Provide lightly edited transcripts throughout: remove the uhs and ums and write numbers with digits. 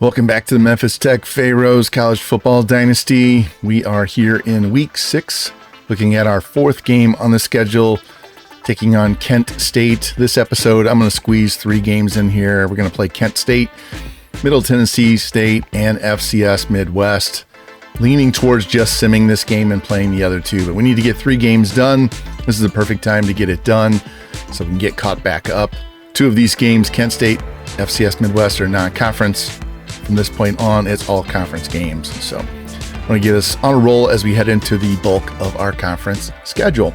Welcome back to the Memphis Tech Pharaohs College Football Dynasty. We are here in Week 6, looking at our fourth game on the schedule, taking on Kent State. This episode, I'm going to squeeze 3 games in here. We're going to play Kent State, Middle Tennessee State, and FCS Midwest. Leaning towards just simming this game and playing the other 2, but we need to get 3 games done. This is the perfect time to get it done so we can get caught back up. 2 of these games, Kent State, FCS Midwest, are non-conference. From this point on, it's all conference games. So I want to get us on a roll as we head into the bulk of our conference schedule.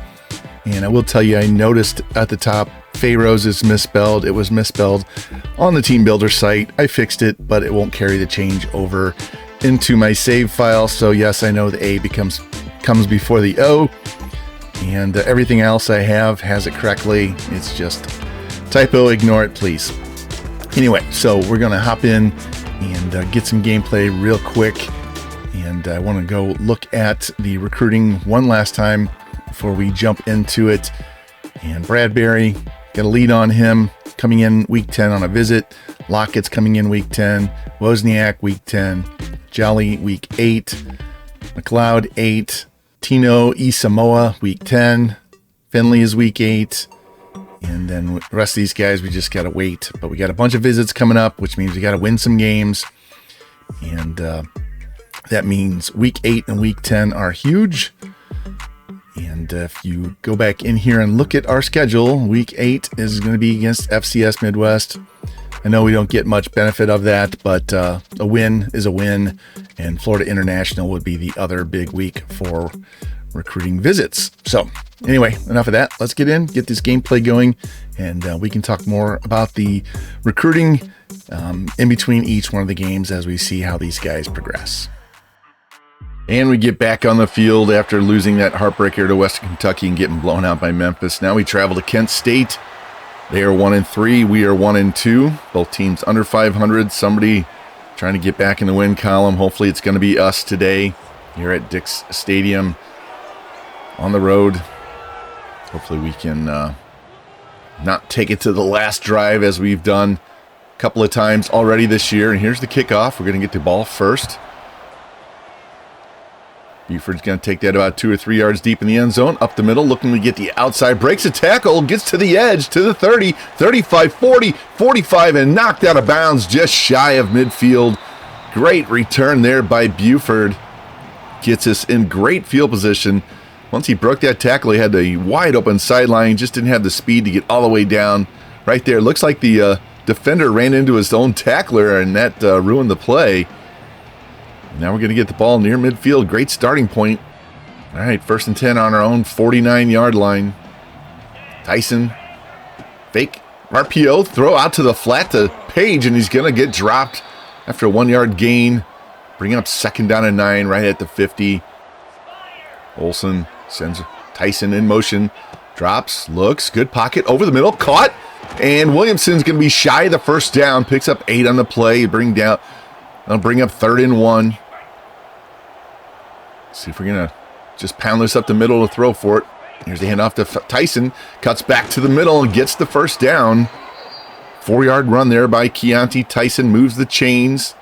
And I will tell you, I noticed at the top, Pharaohs is misspelled. It was misspelled on the Team Builder site. I fixed it, but it won't carry the change over into my save file. So yes, I know the A comes before the O, and everything else I have has it correctly. It's just typo. Ignore it, please. Anyway, so we're going to hop in and get some gameplay real quick. And I want to go look at the recruiting one last time before we jump into it. And Bradbury, got a lead on him, coming in week 10 on a visit. Lockett's coming in week 10. Wozniak, week 10. Jolly, week 8. McLeod, 8. Tino Isamoa, week 10. Finley is week 8. And then the rest of these guys, we just got to wait. But we got a bunch of visits coming up, which means we got to win some games. And that means week 8 and week 10 are huge. And if you go back in here and look at our schedule, week 8 is going to be against FCS Midwest. I know we don't get much benefit of that, but a win is a win. And Florida International would be the other big week for recruiting visits. So anyway, enough of that. Let's get this gameplay going, and we can talk more about the recruiting in between each one of the games as we see how these guys progress. And we get back on the field after losing that heartbreaker to Western Kentucky and getting blown out by Memphis. Now we travel to Kent State. They are 1-3. We are 1-2. Both teams under 500. Somebody trying to get back in the win column. Hopefully it's going to be us today here at Dick's Stadium on the road. Hopefully we can not take it to the last drive as we've done a couple of times already this year. And here's the kickoff. We're going to get the ball first. Buford's going to take that about 2 or 3 yards deep in the end zone. Up the middle, looking to get the outside. Breaks a tackle, gets to the edge, to the 30, 35, 40, 45, and knocked out of bounds just shy of midfield. Great return there by Buford. Gets us in great field position. Once he broke that tackle, he had a wide open sideline, just didn't have the speed to get all the way down. Right there, looks like the defender ran into his own tackler, and that ruined the play. Now we're going to get the ball near midfield. Great starting point. All right, 1st and 10 on our own 49-yard line. TYSON, fake RPO, throw out to the flat to Page, and he's going to get dropped after a 1-yard gain. Bring up 2nd down and 9 right at the 50. OLSEN sends TYSON in motion. Drops, looks, good pocket, over the middle, caught. And Williamson's going to be shy of the 1st down. Picks up 8 on the play. Bring up 3rd and 1. See if we're going to just pound this up the middle to throw for it. Here's the handoff to TYSON. Cuts back to the middle and gets the 1st down. 4-yard run there by Keontae. TYSON moves the chains.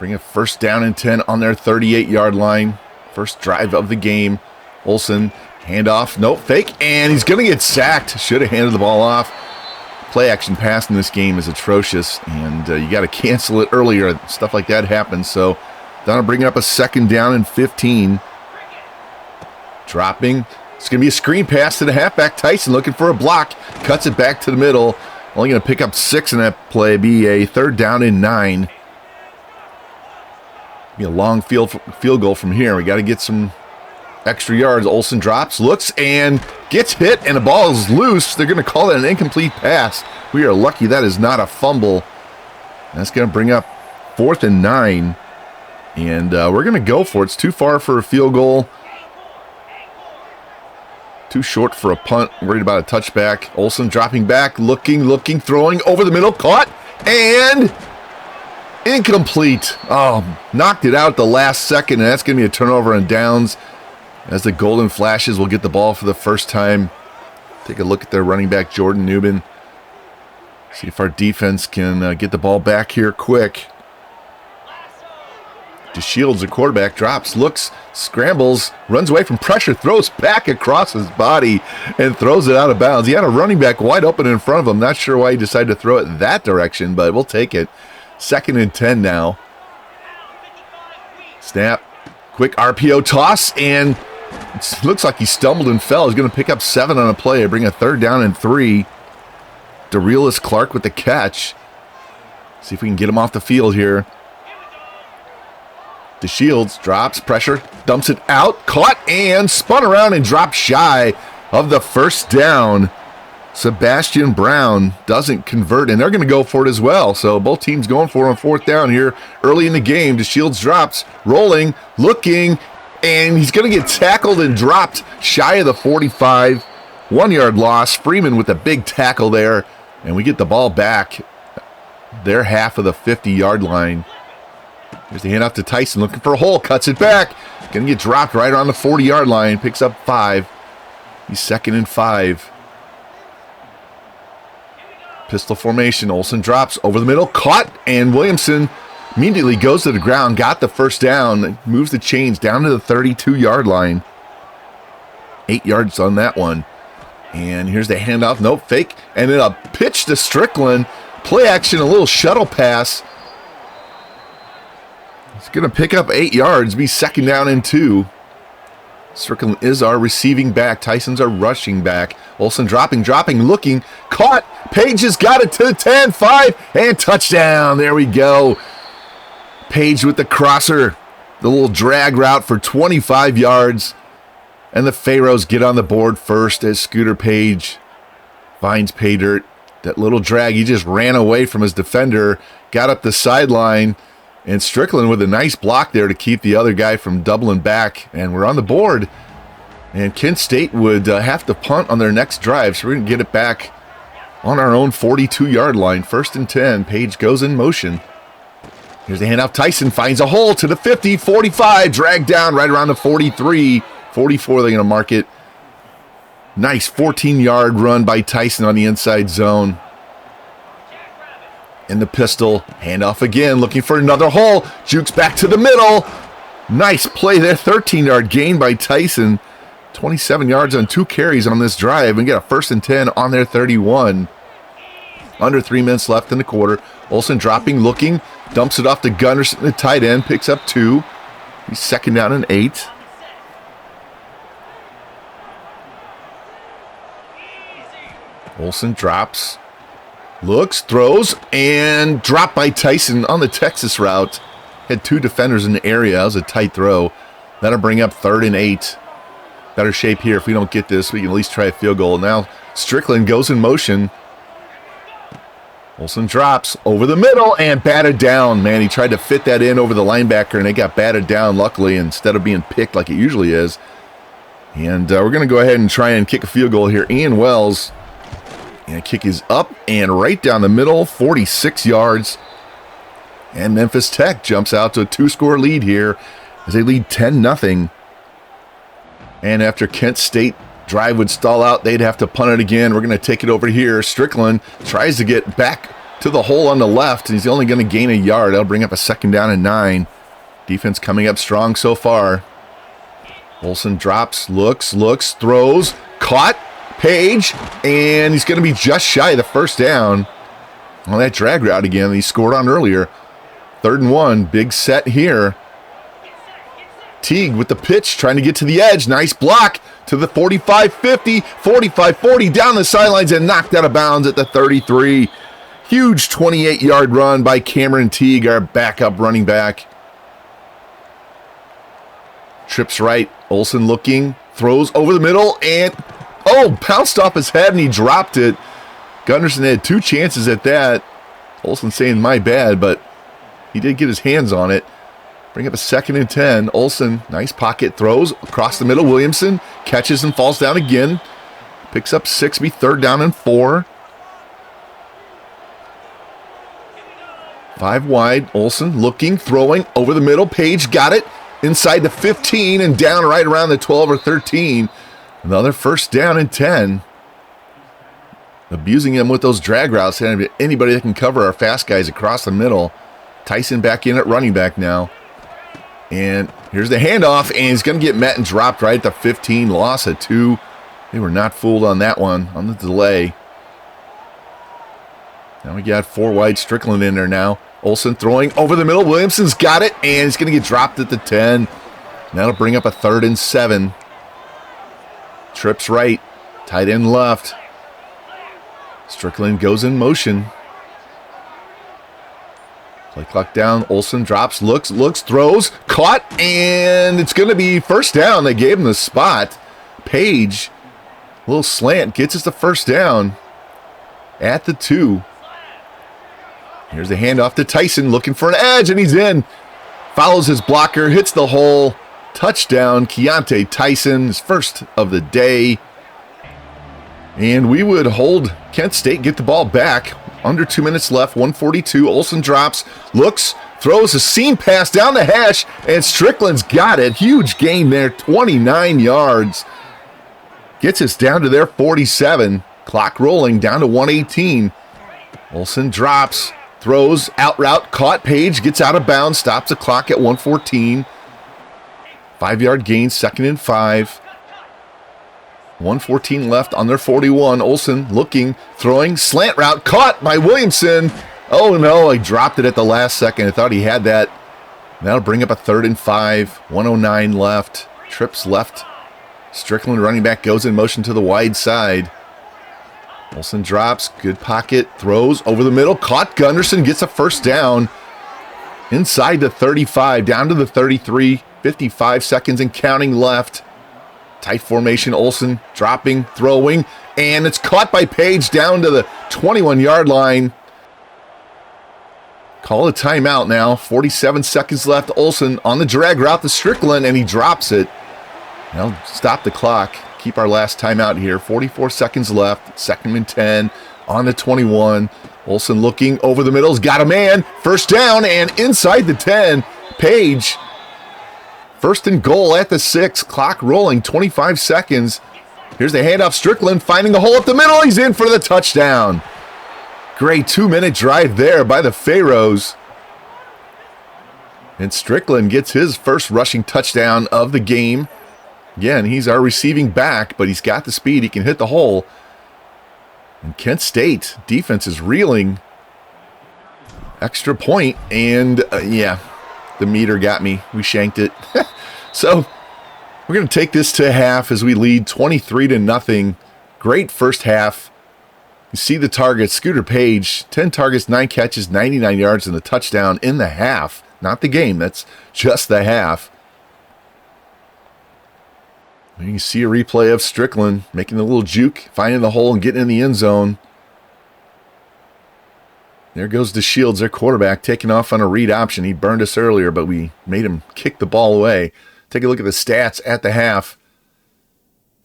Bring a 1st down and 10 on their 38-yard line. First drive of the game. OLSEN, handoff, no, fake, and he's going to get sacked. Should have handed the ball off. Play action pass in this game is atrocious, and you got to cancel it earlier. Stuff like that happens, so that'll bring up a 2nd down and 15. Dropping. It's going to be a screen pass to the halfback. TYSON looking for a block. Cuts it back to the middle. Only going to pick up 6 in that play. Be a 3rd down and 9. Be a long field goal from here. We got to get some extra yards. OLSEN drops, looks, and gets hit, and the ball is loose. They're going to call it an incomplete pass. We are lucky that is not a fumble. That's going to bring up 4th and 9. And we're going to go for it. It's too far for a field goal. Too short for a punt. Worried about a touchback. OLSEN dropping back, looking, throwing over the middle. Caught, and incomplete. Oh, knocked it out at the last second, and that's going to be a turnover on downs. As the golden flashes, we'll get the ball for the first time. Take a look at their running back, Jordan Newman. See if our defense can get the ball back here quick. DeShields, the quarterback, drops, looks, scrambles, runs away from pressure, throws back across his body, and throws it out of bounds. He had a running back wide open in front of him. Not sure why he decided to throw it that direction, but we'll take it. 2nd and 10 now. Snap, quick RPO toss, and it looks like he stumbled and fell. He's going to pick up 7 on a play, bring a 3rd down and 3. DeRealis Clark with the catch. See if we can get him off the field here. DeShields drops, pressure, dumps it out, caught, and spun around and dropped shy of the 1st down. Sebastian Brown doesn't convert, and they're going to go for it as well. So both teams going for it on 4th down here early in the game. DeShields drops, rolling, looking, and he's going to get tackled and dropped shy of the 45. 1-yard loss. Freeman with a big tackle there, and we get the ball back. Their half of the 50-yard line. Here's the handoff to TYSON, looking for a hole, cuts it back. Going to get dropped right on the 40-yard line, picks up 5. He's 2nd and 5. Pistol formation, Olsen drops over the middle, caught, and Williamson immediately goes to the ground, got the 1st down, moves the chains down to the 32-yard line. 8 yards on that one. And here's the handoff, nope, fake, and then a pitch to Strickland. Play action, a little shuttle pass. It's going to pick up 8 yards, be 2nd down and 2. Strickland is our receiving back. TYSON's our rushing back. Olsen dropping, looking, caught. Page has got it to the 10, 5, and touchdown. There we go. Page with the crosser. The little drag route for 25 yards. And the Pharaohs get on the board first as Scooter Page finds pay dirt. That little drag, he just ran away from his defender, got up the sideline, and Strickland with a nice block there to keep the other guy from doubling back. And we're on the board. And Kent State would have to punt on their next drive, so we're going to get it back on our own 42-yard line. 1st and 10, Page goes in motion. Here's the handoff. TYSON finds a hole to the 50, 45, dragged down right around the 43. 44, they're going to mark it. Nice 14-yard run by TYSON on the inside zone. In the pistol, handoff again, looking for another hole. Jukes back to the middle. Nice play there, 13-yard gain by TYSON. 27 yards on 2 carries on this drive, and get a 1st and 10 on their 31. Under 3 minutes left in the quarter. Olsen dropping, looking, dumps it off to Gunderson, the tight end, picks up 2. He's 2nd down and 8. Olsen drops, looks, throws, and dropped by TYSON on the Texas route. Had 2 defenders in the area. That was a tight throw. That'll bring up 3rd and 8. Better shape here. If we don't get this, we can at least try a field goal. Now Strickland goes in motion. Olsen drops over the middle and batted down. Man, he tried to fit that in over the linebacker, and it got batted down, luckily, instead of being picked like it usually is. And we're going to go ahead and try and kick a field goal here. Ian Wells. And kick is up and right down the middle, 46 yards. And Memphis Tech jumps out to a 2-score lead here as they lead 10-0. And after Kent State drive would stall out, they'd have to punt it again. We're going to take it over here. Strickland tries to get back to the hole on the left, and he's only going to gain a yard. That'll bring up a 2nd down and 9. Defense coming up strong so far. Olsen drops, looks, throws, caught. Page, and he's going to be just shy of the 1st down on that drag route again that he scored on earlier. 3rd and 1, big set here. Teague with the pitch, trying to get to the edge. Nice block to the 45-50, 45-40, down the sidelines and knocked out of bounds at the 33. Huge 28-yard run by Cameron Teague, our backup running back. Trips right, Olsen looking, throws over the middle, and bounced off his head and he dropped it. Gunderson had 2 chances at that. Olsen saying my bad, but he did get his hands on it. Bring up a 2nd and 10. Olsen, nice pocket, throws across the middle. Williamson catches and falls down again. Picks up 6, be 3rd down and 4. 5 wide. Olsen looking, throwing over the middle. Page got it inside the 15 and down right around the 12 or 13. Another 1st down and 10. abusing him with those drag routes. Anybody that can cover our fast guys across the middle. TYSON back in at running back now. And here's the handoff, and he's going to get met and dropped right at the 15, loss of 2. They were not fooled on that one, on the delay. Now we got 4 wide, Strickland in there now. OLSEN throwing over the middle. Williamson's got it, and he's going to get dropped at the 10. That'll bring up a 3rd and 7. Trips right, tight end left. Strickland goes in motion. Play clock down. OLSEN drops, looks, throws, caught, and it's going to be first down. They gave him the spot. Page, a little slant, gets us the first down at the 2. Here's the handoff to TYSON, looking for an edge, and he's in. Follows his blocker, hits the hole. Touchdown, Keontae TYSON, his first of the day. And we would hold Kent State, get the ball back. Under 2 minutes left, 142. OLSEN drops, looks, throws a seam pass down the hash, and Strickland's got it. Huge gain there, 29 yards. Gets us down to their 47. Clock rolling down to 118. OLSEN drops, throws, out route, caught. Page gets out of bounds, stops the clock at 114. 5-yard gain, 2nd and 5. 114 left on their 41. OLSEN looking, throwing, slant route, caught by Williamson. Oh no, he dropped it at the last second. I thought he had that. That'll bring up a 3rd and 5. 109 left. Trips left. Strickland, running back, goes in motion to the wide side. OLSEN drops, good pocket, throws over the middle, caught. Gunderson gets a first down. Inside the 35, down to the 33. 55 seconds and counting left. Tight formation, OLSEN dropping, throwing, and it's caught by Page down to the 21-yard line. Call a timeout now. 47 seconds left. OLSEN on the drag route to Strickland, and he drops it. Now stop the clock. Keep our last timeout here. 44 seconds left. 2nd and 10 on the 21. OLSEN looking over the middle. He's got a man. First down and inside the 10. Page. 1st and goal at the 6. Clock rolling, 25 seconds. Here's the handoff. Strickland finding a hole up the middle. He's in for the touchdown. Great 2-minute drive there by the Pharaohs. And Strickland gets his first rushing touchdown of the game. Again, he's our receiving back, but he's got the speed. He can hit the hole. And Kent State defense is reeling. Extra point, and yeah. The meter got me. We shanked it. So we're going to take this to half as we lead 23-0. Great first half. You see the targets. Scooter Page, 10 targets, 9 catches, 99 yards, and a touchdown in the half. Not the game. That's just the half. You can see a replay of Strickland making a little juke, finding the hole and getting in the end zone. There goes DeShields, their quarterback, taking off on a read option. He burned us earlier, but we made him kick the ball away. Take a look at the stats at the half.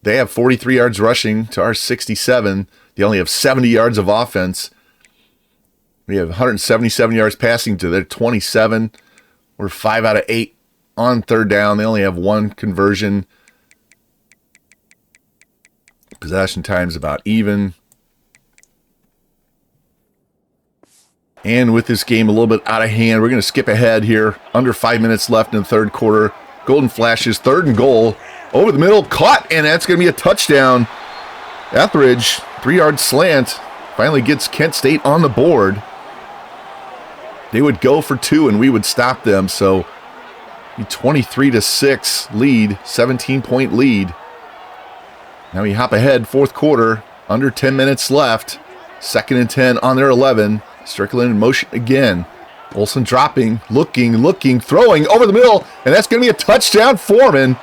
They have 43 yards rushing to our 67. They only have 70 yards of offense. We have 177 yards passing to their 27. We're 5 out of 8 on 3rd down. They only have 1 conversion. Possession time's about even. And with this game a little bit out of hand, we're going to skip ahead here. Under 5 minutes left in the 3rd quarter. Golden Flashes, 3rd and goal. Over the middle, caught, and that's going to be a touchdown. Etheridge, 3-yard slant, finally gets Kent State on the board. They would go for 2, and we would stop them. So, 23-6 lead, 17-point lead. Now we hop ahead, 4th quarter, under 10 minutes left. 2nd and 10 on their 11. Strickland in motion again. OLSEN dropping, looking, throwing over the middle, and that's going to be a touchdown. Foreman.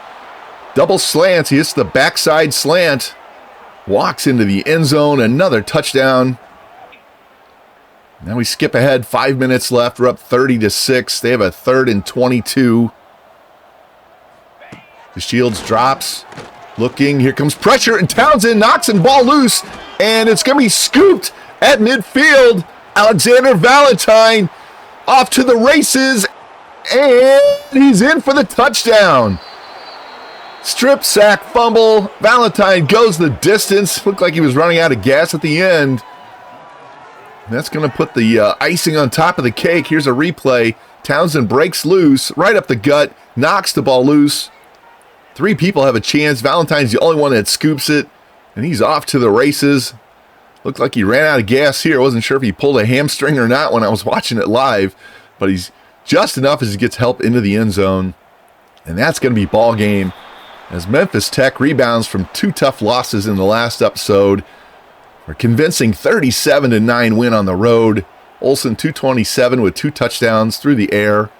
Double slants. He hits the backside slant. Walks into the end zone. Another touchdown. Now we skip ahead. 5 minutes left. We're up 30-6. They have a 3rd and 22. DeShields drops. Looking. Here comes pressure, and Townsend knocks the ball loose, and it's going to be scooped at midfield. Alexander Valentine off to the races, and he's in for the touchdown. Strip sack fumble. Valentine goes the distance. Looked like he was running out of gas at the end. That's going to put the icing on top of the cake. Here's a replay. Townsend breaks loose, right up the gut, knocks the ball loose. 3 people have a chance. Valentine's the only one that scoops it, and he's off to the races. Looked like he ran out of gas here. I wasn't sure if he pulled a hamstring or not when I was watching it live, but he's just enough as he gets help into the end zone. And that's going to be ball game as Memphis Tech rebounds from 2 tough losses in the last episode. A convincing 37-9 win on the road. OLSEN 227 with 2 touchdowns through the air.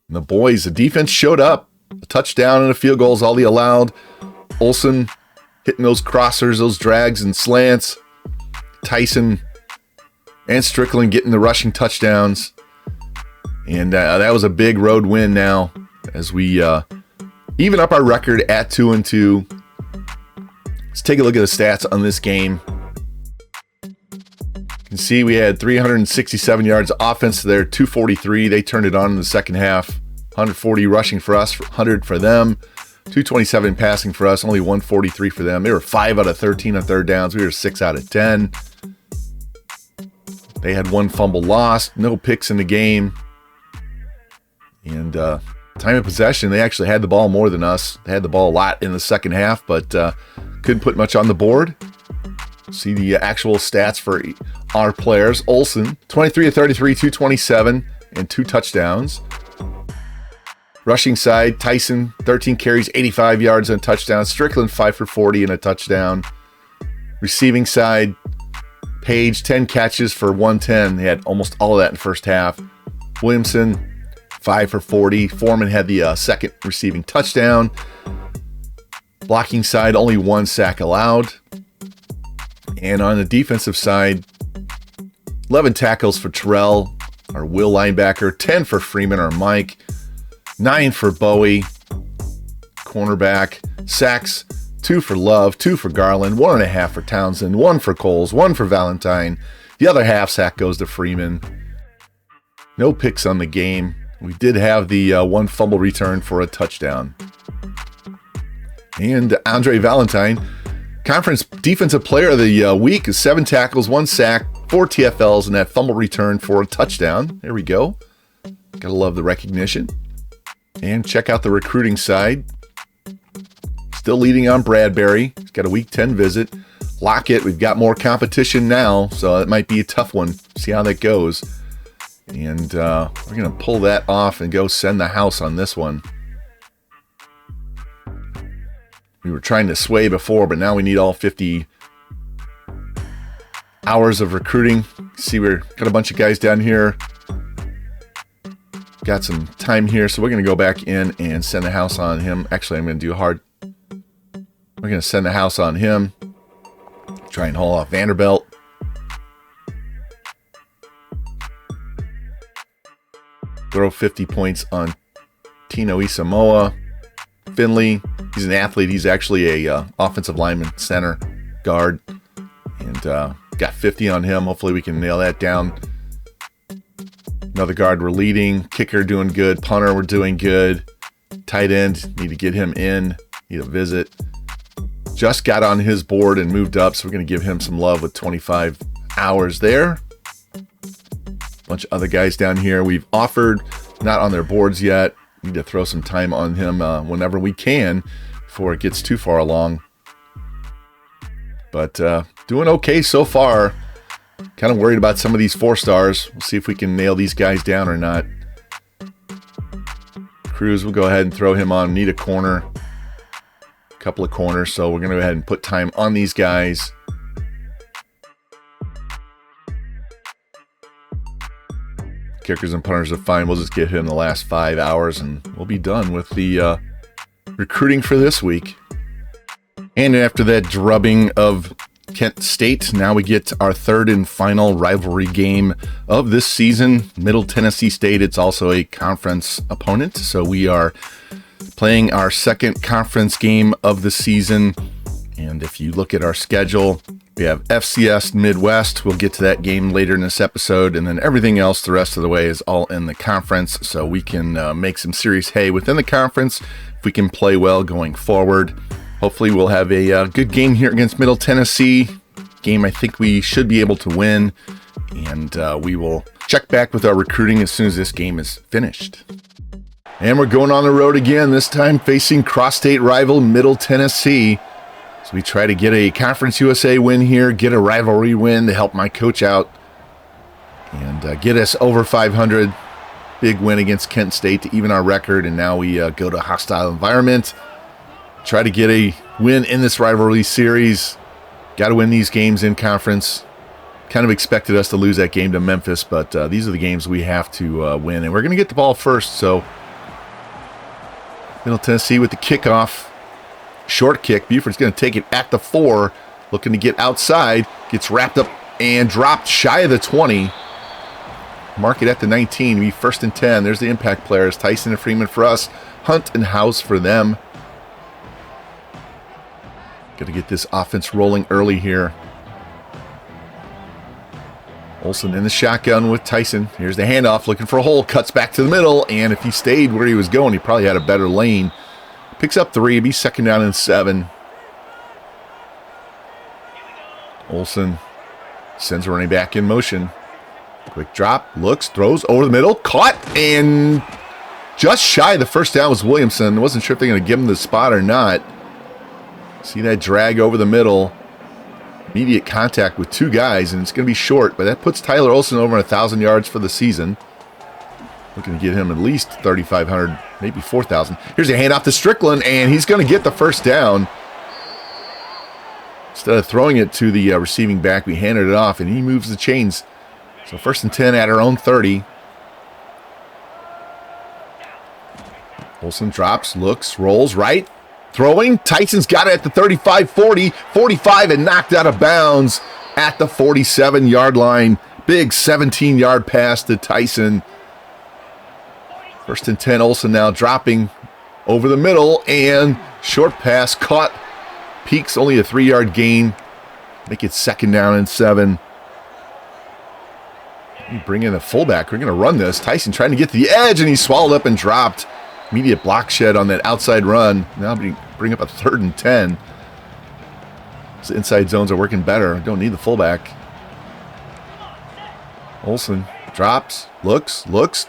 And the boys, the defense showed up. A touchdown and a field goal is all he allowed. OLSEN hitting those crossers, those drags and slants. TYSON and Strickland getting the rushing touchdowns. And that was a big road win now as we even up our record at 2-2. Let's take a look at the stats on this game. You can see we had 367 yards of offense there, 243. They turned it on in the second half. 140 rushing for us, 100 for them. 227 passing for us, only 143 for them. They were 5 out of 13 on third downs. We were 6 out of 10. They had 1 fumble lost, no picks in the game. And time of possession, they actually had the ball more than us. They had the ball a lot in the second half, but couldn't put much on the board. See the actual stats for our players. OLSEN, 23 of 33, 227, and 2 touchdowns. Rushing side, TYSON, 13 carries, 85 yards and a touchdown. Strickland, 5 for 40 and a touchdown. Receiving side, Page, 10 catches for 110. They had almost all of that in the first half. Williamson, 5 for 40. Foreman had the second receiving touchdown. Blocking side, only 1 sack allowed. And on the defensive side, 11 tackles for Terrell, our Will linebacker, 10 for Freeman, our Mike, 9 for Bowie, cornerback, sacks, 2 for Love, 2 for Garland, 1.5 for Townsend, 1 for Coles, 1 for Valentine. The other half sack goes to Freeman. No picks on the game. We did have the 1 fumble return for a touchdown. And Andre Valentine, Conference Defensive Player of the Week, is 7 tackles, 1 sack, 4 TFLs, and that fumble return for a touchdown. There we go. Gotta love the recognition. And check out the recruiting side. Still leading on Bradbury. He's got a week 10 visit. Lockett, we've got more competition now, so it might be a tough one. See how that goes. And we're going to pull that off and go send the house on this one. We were trying to sway before, but now we need all 50 hours of recruiting. See, we've got a bunch of guys down here. Got some time here, so we're going to go back in and send the house on him. Actually, I'm going to do hard. We're going to send the house on him. Try and haul off Vanderbilt. Throw 50 points on Tino Isamoa. Finley, he's an athlete. He's actually a offensive lineman, center, guard. And got 50 on him. Hopefully we can nail that down. Another guard we're leading. Kicker doing good. Punter we're doing good. Tight end, need to get him in. Need a visit. Just got on his board and moved up, so we're going to give him some love with 25 hours there. Bunch of other guys down here we've offered, not on their boards yet. Need to throw some time on him whenever we can before it gets too far along. But doing okay so far. Kind of worried about some of these 4-stars. We'll see if we can nail these guys down or not. Cruz, we'll go ahead and throw him on. Need a corner. A couple of corners, so we're going to go ahead and put time on these guys. Kickers and punters are fine. We'll just give him the last 5 hours and we'll be done with the recruiting for this week. And after that drubbing of Kent State, now we get our third and final rivalry game of this season. Middle Tennessee State, it's also a conference opponent, so we are playing our second conference game of the season. And if you look at our schedule, We have FCS Midwest. We'll get to that game later in this episode. And then everything else the rest of the way is all in the conference. So we can make some serious hay within the conference if we can play well going forward. Hopefully we'll have a good game here against Middle Tennessee. Game I think we should be able to win. And we will check back with our recruiting as soon as this game is finished. And we're going on the road again, this time facing cross-state rival Middle Tennessee. So we try to get a Conference USA win here, get a rivalry win to help my coach out, and get us over 500. Big win against Kent State to even our record, and now we go to a hostile environment. Try to get a win in this rivalry series. Got to win these games in conference. Kind of expected us to lose that game to Memphis, but these are the games we have to win, and we're going to get the ball first. So Middle Tennessee with the kickoff. Short kick. Buford's going to take it at the 4. Looking to get outside. Gets wrapped up and dropped shy of the 20. Mark it at the 19. Be 1st and 10. There's the impact players. Tyson and Freeman for us. Hunt and House for them. Got to get this offense rolling early here. Olsen in the shotgun with Tyson. Here's the handoff. Looking for a hole. Cuts back to the middle. And if he stayed where he was going, he probably had a better lane. Picks up 3, be 2nd down and 7. Olsen sends running back in motion. Quick drop, looks, throws over the middle, caught, and just shy of the 1st down was Williamson. Wasn't sure if they're going to give him the spot or not. See that drag over the middle. Immediate contact with 2 guys, and it's going to be short, but that puts Tyler Olsen over 1,000 yards for the season. Looking to get him at least 3,500, maybe 4,000. Here's a handoff to Strickland, and he's going to get the 1st down. Instead of throwing it to the receiving back, we handed it off, and he moves the chains. So 1st and 10 at our own 30. Olsen drops, looks, rolls right. Throwing. Tyson's got it at the 35, 40, 45, and knocked out of bounds at the 47-yard line. Big 17-yard pass to Tyson. 1st and 10, Olsen now dropping over the middle, and short pass caught. Peaks only a 3-yard gain. Make it 2nd down and 7. We bring in a fullback. We're going to run this. Tyson trying to get to the edge, and he swallowed up and dropped. Immediate block shed on that outside run. Now bring up a 3rd and 10. So inside zones are working better. Don't need the fullback. Olsen drops, looks,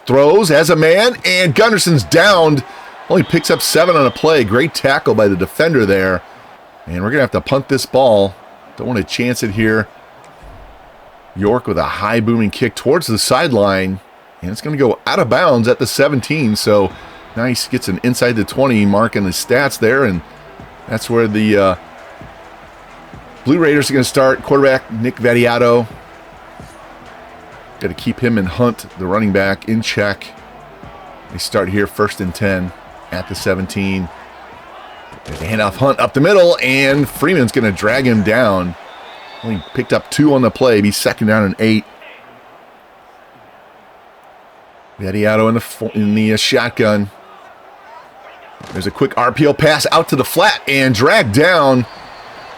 throws, has a man, and Gunnarson's downed. Only picks up 7 on a play. Great tackle by the defender there. And we're going to have to punt this ball. Don't want to chance it here. York with a high booming kick towards the sideline. And it's going to go out of bounds at the 17. So nice, gets an inside the 20 mark in the stats there. And that's where the Blue Raiders are going to start. Quarterback Nick Vadiato. Got to keep him and Hunt, the running back, in check. They start here 1st and 10 at the 17. There's a handoff, Hunt up the middle, and Freeman's going to drag him down. Only picked up 2 on the play. Be 2nd down and 8. Vadiato in the shotgun. There's a quick RPO pass out to the flat and dragged down.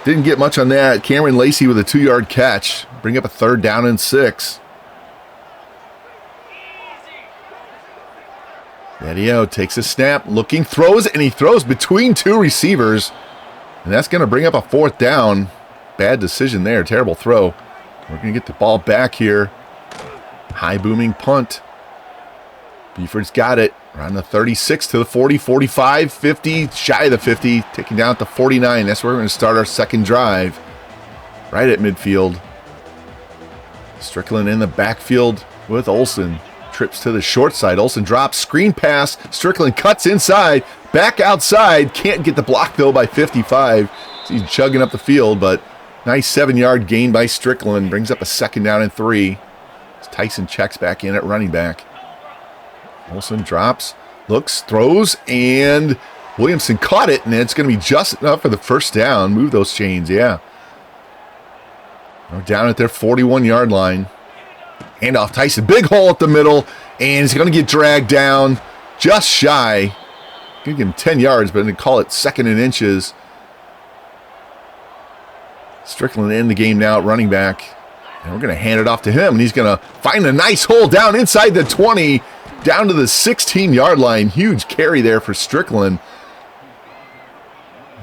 Didn't get much on that. Cameron Lacey with a 2-yard catch. Bring up a 3rd down and 6. Vadiato takes a snap, looking, throws, and he throws between 2 receivers. And that's going to bring up a 4th down. Bad decision there. Terrible throw. We're going to get the ball back here. High booming punt. Buford's got it. Around the 36 to the 40, 45, 50, shy of the 50. Taking down at the 49. That's where we're going to start our 2nd drive. Right at midfield. Strickland in the backfield with Olsen. Trips to the short side. Olsen drops. Screen pass. Strickland cuts inside. Back outside. Can't get the block, though, by 55. He's chugging up the field, but nice 7-yard gain by Strickland. Brings up a 2nd down and 3. As Tyson checks back in at running back. Olsen drops. Looks. Throws. And Williamson caught it, and it's going to be just enough for the 1st down. Move those chains, yeah. We're down at their 41-yard line. Handoff Tyson, big hole at the middle, and he's going to get dragged down just shy. Going to give him 10 yards, but I'm going to call it 2nd and inches. Strickland in the game now at running back. And we're going to hand it off to him, and he's going to find a nice hole down inside the 20, down to the 16-yard line. Huge carry there for Strickland.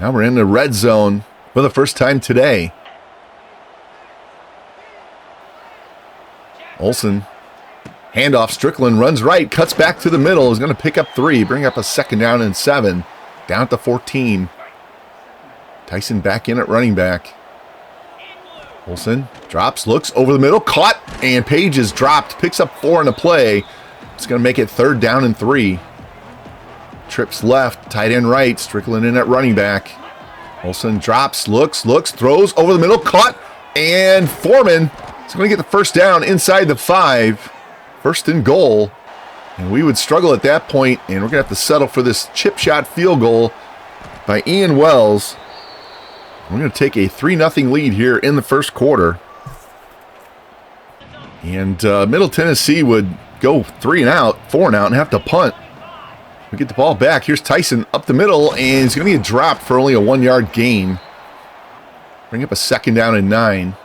Now we're in the red zone for the first time today. OLSEN, handoff, Strickland runs right, cuts back to the middle, is going to pick up 3, bring up a second down and 7, down at the 14. TYSON back in at running back. OLSEN drops, looks over the middle, caught, and Page is dropped, picks up 4 in the play. It's going to make it 3rd down and 3. Trips left, tight end right, Strickland in at running back. OLSEN drops, looks, throws over the middle, caught, and Foreman is going to get the first down inside the 5. 1st and goal. And we would struggle at that point, and we're going to have to settle for this chip shot field goal by Ian Wells. We're going to take a 3-0 lead here in the first quarter. And Middle Tennessee would go 4 and out, and have to punt. We get the ball back. Here's TYSON up the middle, and he's going to get dropped for only a 1-yard gain. Bring up a second down and 9.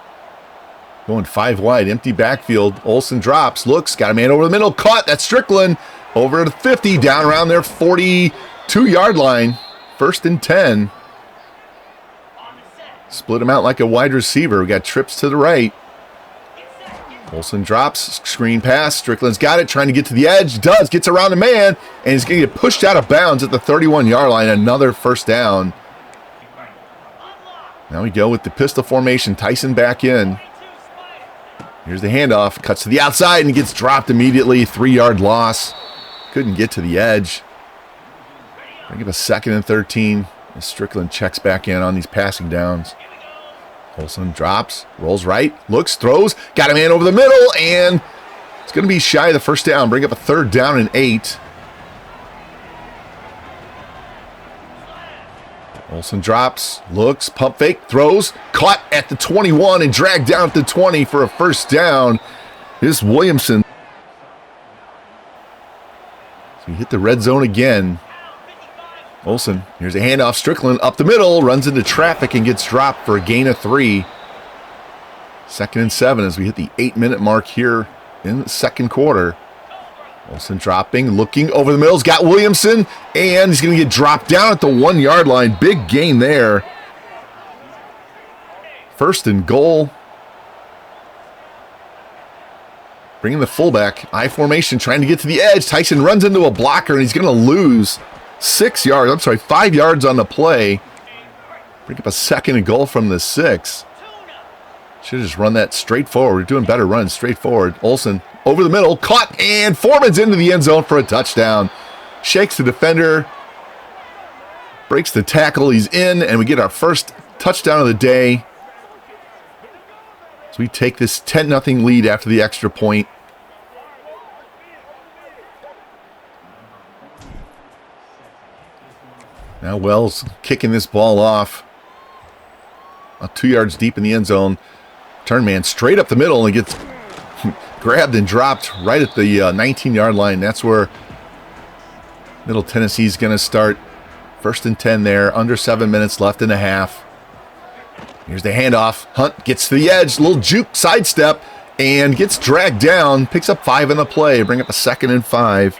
Going 5 wide, empty backfield. OLSEN drops, looks, got a man over the middle, caught. That's Strickland over to the 50, down around their 42-yard line. 1st and 10. Split him out like a wide receiver. We got trips to the right. OLSEN drops, screen pass. Strickland's got it, trying to get to the edge. Does, gets around the man, and he's going to get pushed out of bounds at the 31-yard line. Another first down. Now we go with the pistol formation. TYSON back in. Here's the handoff. Cuts to the outside, and he gets dropped immediately. 3-yard loss. Couldn't get to the edge. I give a 2nd and 13. As Strickland checks back in on these passing downs. OLSEN drops, rolls right, looks, throws, got a man over the middle, and it's going to be shy of the first down. Bring up a 3rd down and 8. OLSEN drops, looks, pump fake, throws, caught at the 21 and dragged down at the 20 for a first down. Here's Williamson. So we hit the red zone again. OLSEN, here's a handoff, Strickland up the middle, runs into traffic and gets dropped for a gain of 3. 2nd and 7 as we hit the 8-minute mark here in the second quarter. OLSEN dropping, looking over the middle, got Williamson, and he's going to get dropped down at the 1-yard line. Big gain there. 1st and goal. Bringing the fullback, I formation, trying to get to the edge. TYSON runs into a blocker, and he's going to lose 5 yards on the play. Bring up a 2nd and goal from the 6. Should have just run that straight forward. We're doing better running straight forward. OLSEN over the middle, caught, and Foreman's into the end zone for a touchdown. Shakes the defender, breaks the tackle, he's in, and we get our first touchdown of the day. So we take this 10-0 lead after the extra point. Now Wells kicking this ball off. 2 yards deep in the end zone. Turn man straight up the middle and gets grabbed and dropped right at the 19-yard line. That's where Middle Tennessee's going to start. 1st and 10 there. Under 7 minutes left in the half. Here's the handoff. Hunt gets to the edge. Little juke sidestep and gets dragged down. Picks up 5 in the play. Bring up a 2nd and 5.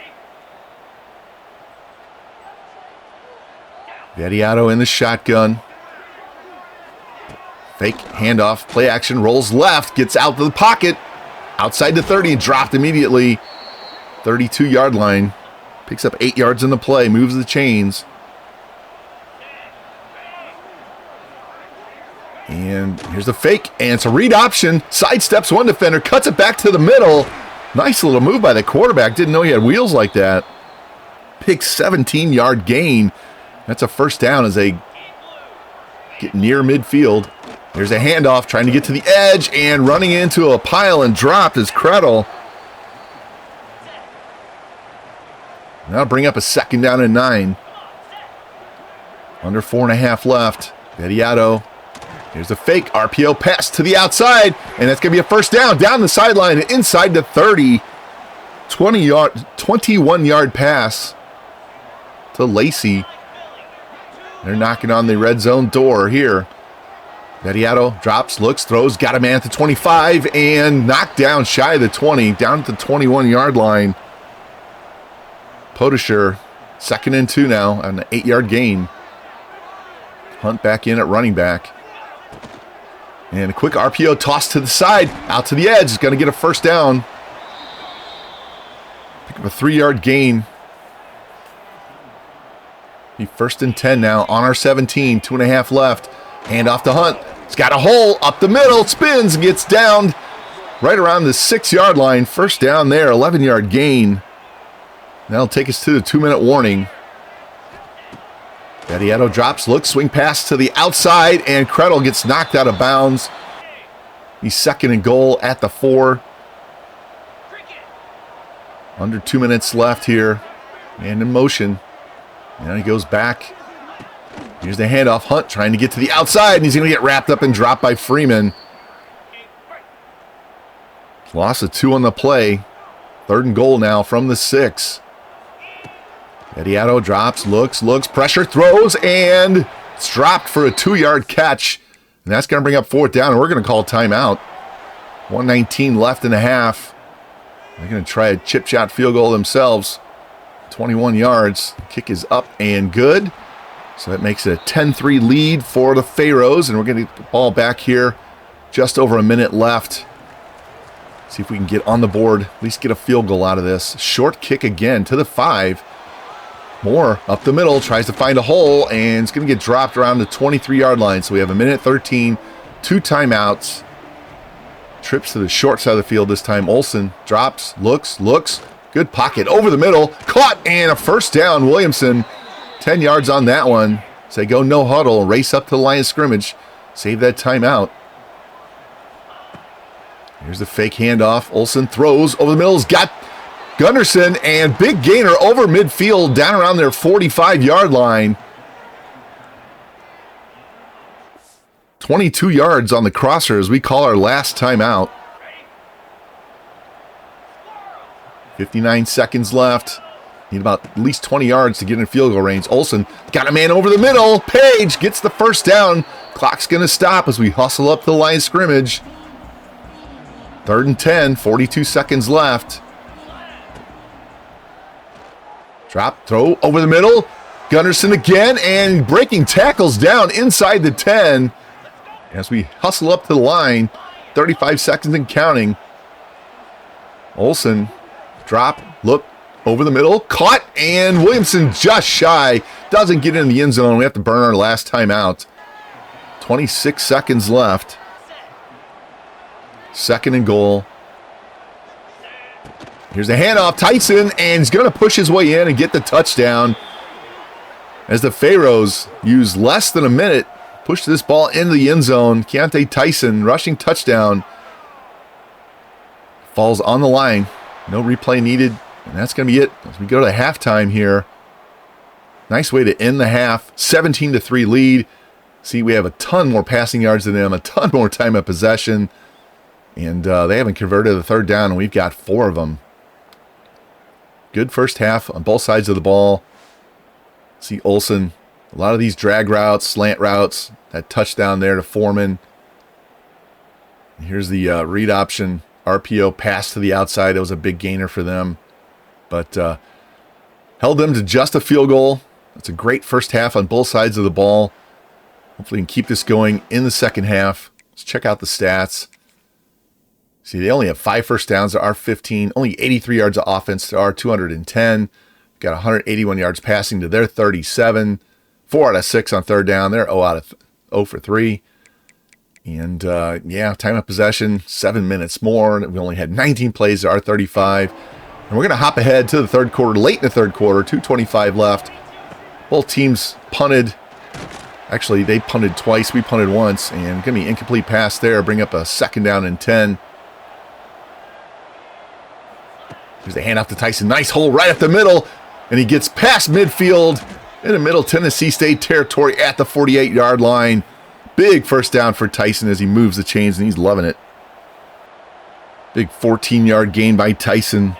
Vediato in the shotgun. Fake handoff, play action, rolls left, gets out to the pocket, outside the 30, and dropped immediately. 32-yard line. Picks up 8 yards in the play, moves the chains. And here's the fake, and it's a read option. Sidesteps one defender, cuts it back to the middle. Nice little move by the quarterback. Didn't know he had wheels like that. Big 17-yard gain. That's a first down as they get near midfield. There's a handoff, trying to get to the edge, and running into a pile and dropped is Krettel. Now bring up a 2nd down and 9. Under 4.5 left. Vediato. Here's a fake RPO pass to the outside, and that's going to be a first down. Down the sideline and inside the 30. 21-yard pass to Lacey. They're knocking on the red zone door here. Dediato drops, looks, throws, got a man at the 25, and knocked down shy of the 20, down at the 21-yard line. Podesher, 2nd and 2 now, on an 8-yard gain. Hunt back in at running back. And a quick RPO toss to the side, out to the edge. He's going to get a first down. Pick up a 3-yard gain. Be 1st and 10 now on our 17, 2.5 left. Hand off to Hunt. He's got a hole up the middle, spins, gets down right around the 6-yard line. First down there, 11-yard gain. That'll take us to the 2-minute warning. Dediato drops, looks, swing pass to the outside, and Krettel gets knocked out of bounds. He's 2nd and goal at the 4. Under 2 minutes left here. And in motion. And he goes back. Here's the handoff. Hunt trying to get to the outside, and he's going to get wrapped up and dropped by Freeman. Loss of 2 on the play. 3rd and goal now from the 6. Dediato drops, looks, pressure, throws, and it's dropped for a 2-yard catch. And that's going to bring up 4th down, and we're going to call timeout. 1:19 left in the half. They're going to try a chip shot field goal themselves. 21 yards. Kick is up and good. So that makes it a 10-3 lead for the Pharaohs, and we're going to get the ball back here. Just over a minute left. See if we can get on the board, at least get a field goal out of this. Short kick again to the 5. Moore up the middle, tries to find a hole, and it's going to get dropped around the 23-yard line. So we have a minute 13, 2 timeouts. Trips to the short side of the field this time. OLSEN drops, looks. Good pocket over the middle. Caught, and a first down. Williamson, 10 yards on that one. So they go no huddle, race up to the line of scrimmage. Save that timeout. Here's the fake handoff. OLSEN throws over the middle. He's got Gunderson, and big gainer over midfield down around their 45-yard line. 22 yards on the crosser as we call our last timeout. 59 seconds left. Need about at least 20 yards to get in field goal range. OLSEN got a man over the middle. Page gets the first down. Clock's going to stop as we hustle up to the line of scrimmage. 3rd and 10, 42 seconds left. Drop, throw over the middle. Gunderson again, and breaking tackles down inside the 10. As we hustle up to the line, 35 seconds and counting. OLSEN, drop, look, over the middle, caught, and Williamson just shy. Doesn't get in the end zone. We have to burn our last timeout. 26 seconds left. 2nd and goal. Here's the handoff. TYSON, and he's going to push his way in and get the touchdown. As the Pharaohs use less than a minute, push this ball into the end zone. Keontae TYSON, rushing touchdown. Falls on the line. No replay needed. And that's going to be it as we go to halftime here. Nice way to end the half. 17-3 lead. See, we have a ton more passing yards than them, a ton more time of possession. And they haven't converted the 3rd down, and we've got 4 of them. Good first half on both sides of the ball. See OLSEN, a lot of these drag routes, slant routes, that touchdown there to Foreman. And here's the read option, RPO pass to the outside. That was a big gainer for them. But held them to just a field goal. That's a great first half on both sides of the ball. Hopefully we can keep this going in the second half. Let's check out the stats. See, they only have 5 first downs to our 15, only 83 yards of offense to our 210. Got 181 yards passing to their 37. 4 out of 6 on 3rd down. They're 0 for 3. And yeah, time of possession, 7 minutes more. We only had 19 plays to our 35. And we're going to hop ahead to the 3rd quarter, late in the 3rd quarter, 2:25 left. Both teams punted. Actually, they punted twice. We punted once. And going to be incomplete pass there. Bring up a 2nd down and 10. Here's the handoff to TYSON. Nice hole right up the middle. And he gets past midfield in the middle Tennessee State territory at the 48-yard line. Big first down for TYSON as he moves the chains, and he's loving it. Big 14-yard gain by TYSON.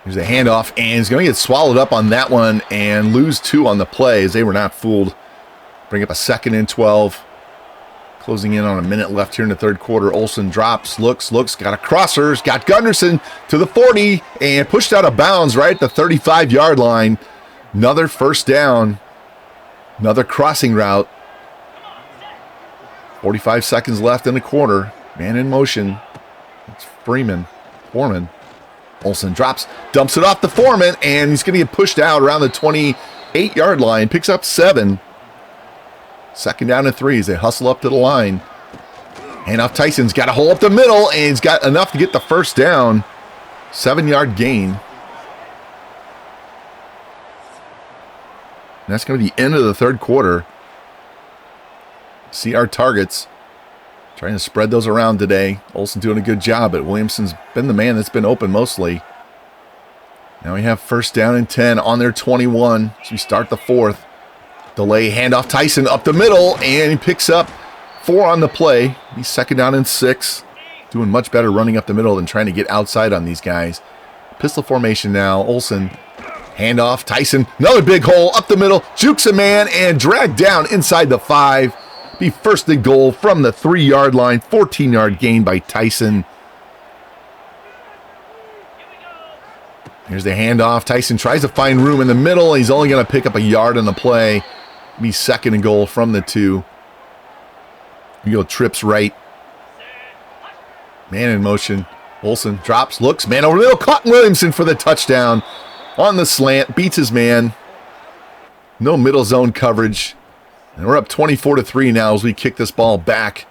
Here's a handoff, and he's going to get swallowed up on that one and lose 2 on the play as they were not fooled. Bring up a 2nd and 12. Closing in on a minute left here in the third quarter. OLSEN drops, looks, got a crosser, got Gunderson to the 40, and pushed out of bounds right at the 35-yard line. Another first down, another crossing route. 45 seconds left in the quarter. Man in motion. It's Foreman. OLSEN drops, dumps it off to Foreman, and he's going to get pushed out around the 28-yard line. Picks up 7. Second down and 3 as they hustle up to the line. Handoff TYSON's got a hole up the middle, and he's got enough to get the first down. 7-yard gain. And that's going to be the end of the third quarter. See our targets. Trying to spread those around today. OLSEN doing a good job, but Williamson's been the man that's been open mostly. Now we have first down and 10 on their 21 as we start the fourth. Delay handoff TYSON up the middle, and he picks up 4 on the play. He's second down and 6. Doing much better running up the middle than trying to get outside on these guys. Pistol formation now. OLSEN handoff TYSON. Another big hole up the middle. Jukes a man and dragged down inside the 5. Be first and goal from the 3-yard line. 14-yard gain by TYSON. Here's the handoff. TYSON tries to find room in the middle. He's only going to pick up a yard on the play. Be second and goal from the 2. We go trips right. Man in motion. OLSEN drops, looks, man over the middle. Caught Williamson for the touchdown. On the slant, beats his man. No middle zone coverage. And we're up 24-3 now as we kick this ball back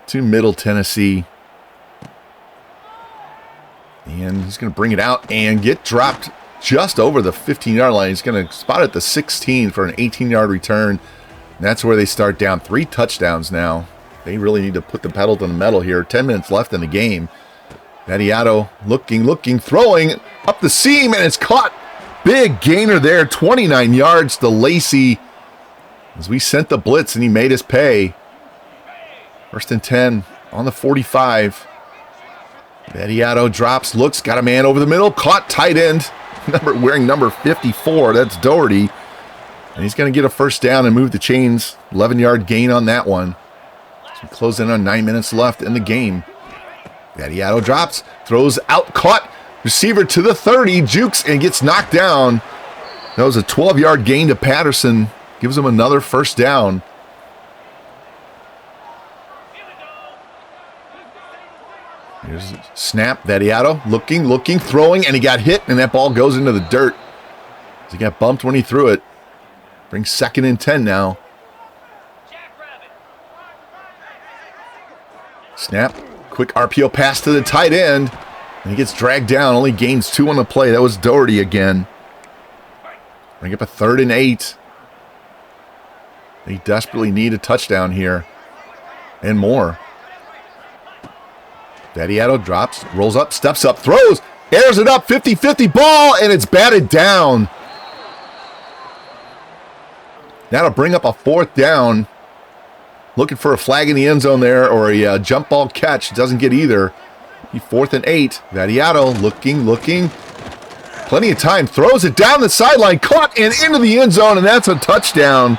to Middle Tennessee. And he's going to bring it out and get dropped just over the 15-yard line. He's going to spot at the 16 for an 18-yard return. And that's where they start down. 3 touchdowns now. They really need to put the pedal to the metal here. 10 minutes left in the game. Vadiato looking, throwing up the seam, and it's caught. Big gainer there, 29 yards to Lacey. As we sent the blitz, and he made us pay. First and 10 on the 45. Vadiato drops, looks, got a man over the middle, caught tight end. Wearing number 54, that's Doherty. And he's going to get a first down and move the chains. 11-yard gain on that one. So we close in on 9 minutes left in the game. Vadiato drops, throws out, caught. Receiver to the 30, jukes and gets knocked down. That was a 12-yard gain to Patterson. Gives him another first down. Here's a snap. Vadiato looking, throwing, and he got hit, and that ball goes into the dirt. He got bumped when he threw it. Brings second and 10 now. Snap. Quick RPO pass to the tight end. And he gets dragged down. Only gains 2 on the play. That was Doherty again. Bring up a 3rd and 8. They desperately need a touchdown here. And more. Vadiato drops, rolls up, steps up, throws, airs it up, 50-50 ball, and it's batted down. That'll bring up a 4th down. Looking for a flag in the end zone there, or a jump ball catch. Doesn't get either. 4th and 8. Vadiato looking. Plenty of time. Throws it down the sideline. Caught and into the end zone, and that's a touchdown.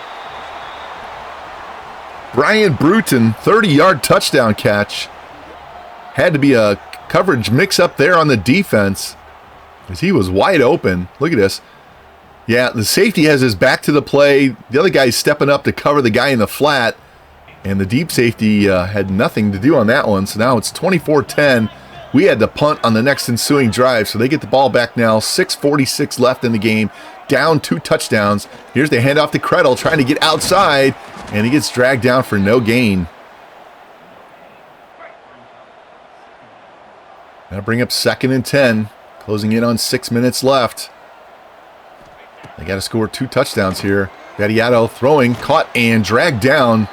Brian Bruton, 30-yard touchdown catch. Had to be a coverage mix-up there on the defense, because he was wide open. Look at this. Yeah, the safety has his back to the play. The other guy's stepping up to cover the guy in the flat, and the deep safety had nothing to do on that one. So now it's 24-10. We had to punt on the next ensuing drive, so they get the ball back now. 6:46 left in the game. Down 2 touchdowns. Here's the handoff to Krettel, trying to get outside, and he gets dragged down for no gain. That'll bring up 2nd and 10. Closing in on 6 minutes left. They got to score 2 touchdowns here. Vadiato throwing, caught, and dragged down.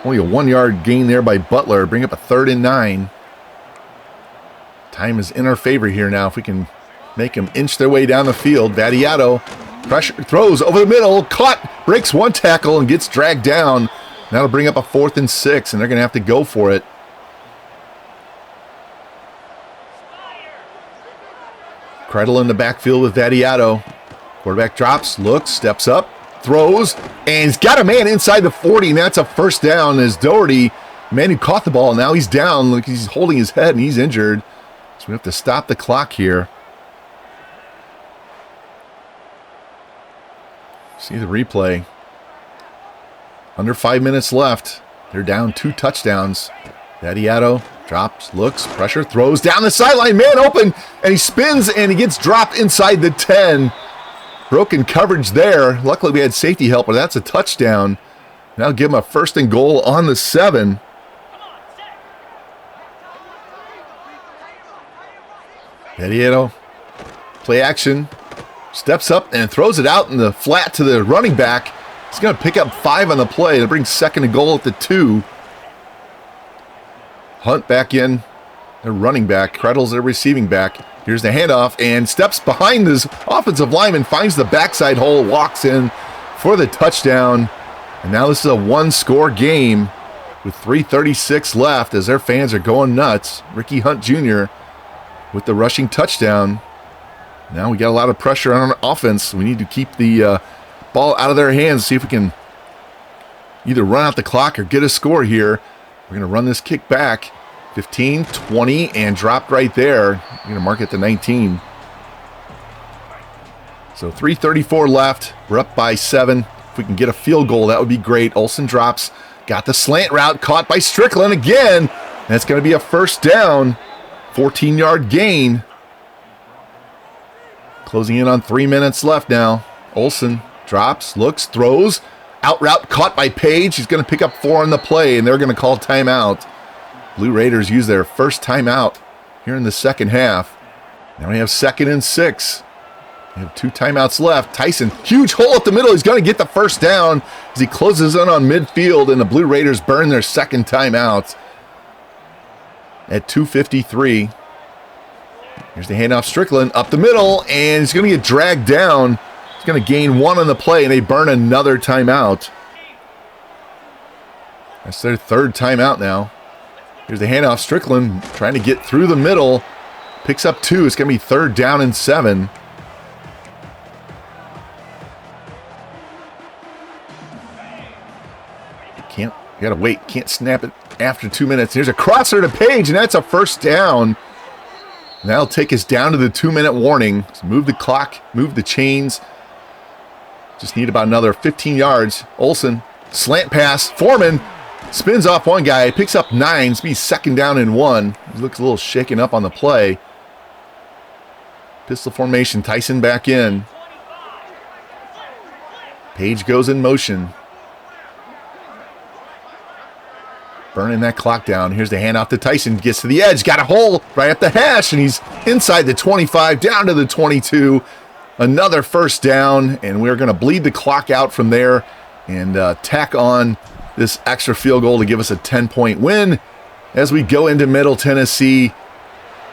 Only a 1-yard gain there by Butler. Bring up a 3rd and 9. Time is in our favor here now. If we can make them inch their way down the field. Vadiato pressure, throws over the middle, caught, breaks 1 tackle, and gets dragged down. That'll bring up a 4th and 6, and they're going to have to go for it. Krettel in the backfield with Vadiato. Quarterback drops, looks, steps up, throws, and he's got a man inside the 40, and that's a first down as Doherty man who caught the ball, now he's down. Look, he's holding his head and he's injured. So we have to stop the clock here. See the replay. Under 5 minutes left. They're down 2 touchdowns. Vadiato drops, looks, pressure, throws down the sideline. Man open, and he spins, and he gets dropped inside the 10. Broken coverage there. Luckily, we had safety help, but that's a touchdown. Now give him a 1st and goal on the 7. Vadiato, play action, steps up and throws it out in the flat to the running back. He's going to pick up 5 on the play. It brings 2nd and goal at the 2. Hunt back in, their running back, Krettles their receiving back. Here's the handoff, and steps behind his offensive lineman, finds the backside hole, walks in for the touchdown. And now this is a 1-score game with 3:36 left as their fans are going nuts. Ricky Hunt Jr. with the rushing touchdown. Now we got a lot of pressure on offense. We need to keep the ball out of their hands, see if we can either run out the clock or get a score here. We're going to run this kick back. 15, 20, and dropped right there. We're going to mark it to 19. So 3:34 left. We're up by 7. If we can get a field goal, that would be great. OLSEN drops. Got the slant route, caught by Strickland again. That's going to be a 1st down. 14-yard gain. Closing in on 3 minutes left now. OLSEN drops, looks, throws. Out route caught by Page. He's going to pick up 4 on the play, and they're going to call timeout. Blue Raiders use their first timeout here in the second half. Now we have 2nd and 6. We have 2 timeouts left. TYSON, huge hole up the middle. He's going to get the 1st down as he closes in on midfield, and the Blue Raiders burn their 2nd timeout at 2:53. Here's the handoff, Strickland up the middle, and he's going to get dragged down. He's going to gain 1 on the play, and they burn another timeout. That's their 3rd timeout now. Here's the handoff, Strickland trying to get through the middle. Picks up 2. It's going to be 3rd down and 7. You got to wait. Can't snap it after 2 minutes. Here's a crosser to Page, and that's a 1st down. And that'll take us down to the 2-minute warning. So move the clock, move the chains. Just need about another 15 yards. OLSEN, slant pass. Foreman spins off one guy, picks up 9. It's be 2nd down and 1. He looks a little shaken up on the play. Pistol formation, TYSON back in. Page goes in motion. Burning that clock down. Here's the handoff to TYSON. Gets to the edge. Got a hole right at the hash. And he's inside the 25, down to the 22. Another 1st down. And we're going to bleed the clock out from there and tack on this extra field goal to give us a 10-point win as we go into Middle Tennessee.